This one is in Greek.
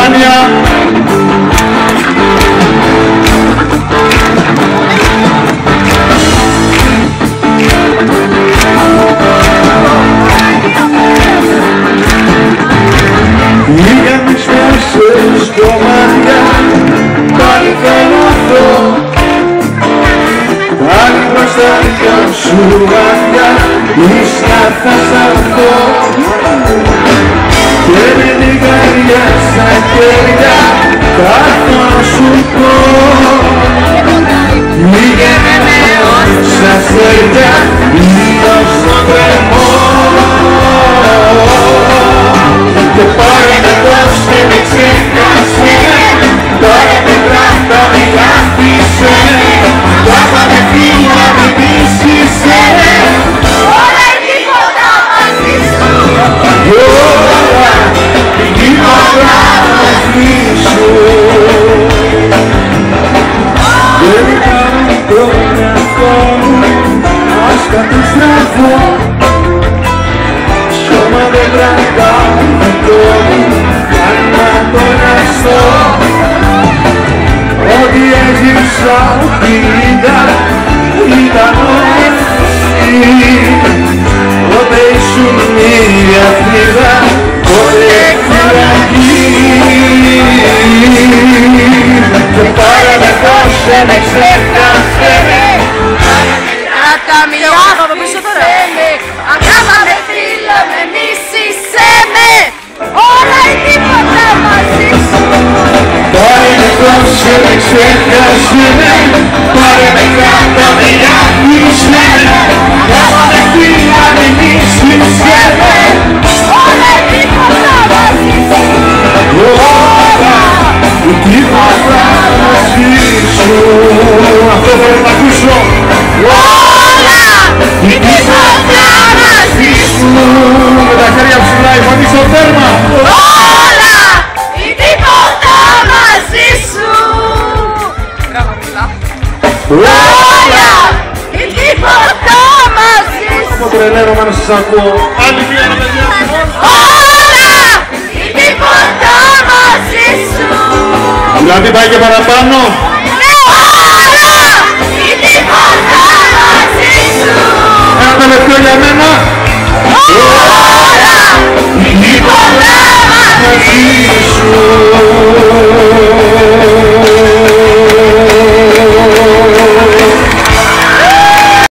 Βάνια. Λίγες φορές κομμάτια πάλι θα μάθω, πάλι μπροστά δυο σου μάτια ίσια θα σταθώ και με την καρδιά στα χέρια θα έρθω να σου πω λίγαινε με όσα αστέρια ήλιος στον κρεμό και πάρε με πώς και με ξέχασε τώρα με κράτα με άφησε τώρα με φίλια με πείσησε Όλα ή τίποτα μαζί σου όλα ή τίποτα μαζί σου δεν υπάρχει τον εαυτό μου ας καταστραφώ σώμα δεν κρατάω το μου αν να τον αστώ ό,τι έζησα ήταν εσύ πότε ήσουν μία φλίδα πότε φυλακή και πάρε με πώς με ξέχασε Κράτα μια άφησέ με αγάπα με φίλο με μίσησέ με όλα ή τίποτα μαζί σου πάρε με πώς με ξέχασε πάρε με κράτα με άφησε αγάπα με φίλα με μίσησε όλα ή τίποτα μαζί σου όλα ή τίποτα μαζί σου αυτό θέλω να ακούσω όλα ή τίποτα μαζί σου με τα χέρια ψηλά η φωνή στο τέρμα όλα ή τίποτα μαζί σου όλα ή τίποτα μαζί σου από τρελαίνομαι να σας ακούω άλλη μία ρε παιδιά όλα ή τίποτα μαζί σου δηλαδή πάει και παραπάνω όλα ή τίποτα μαζί σου ένα τελευταίο για μένα όλα ή τίποτα μαζί μαζί σου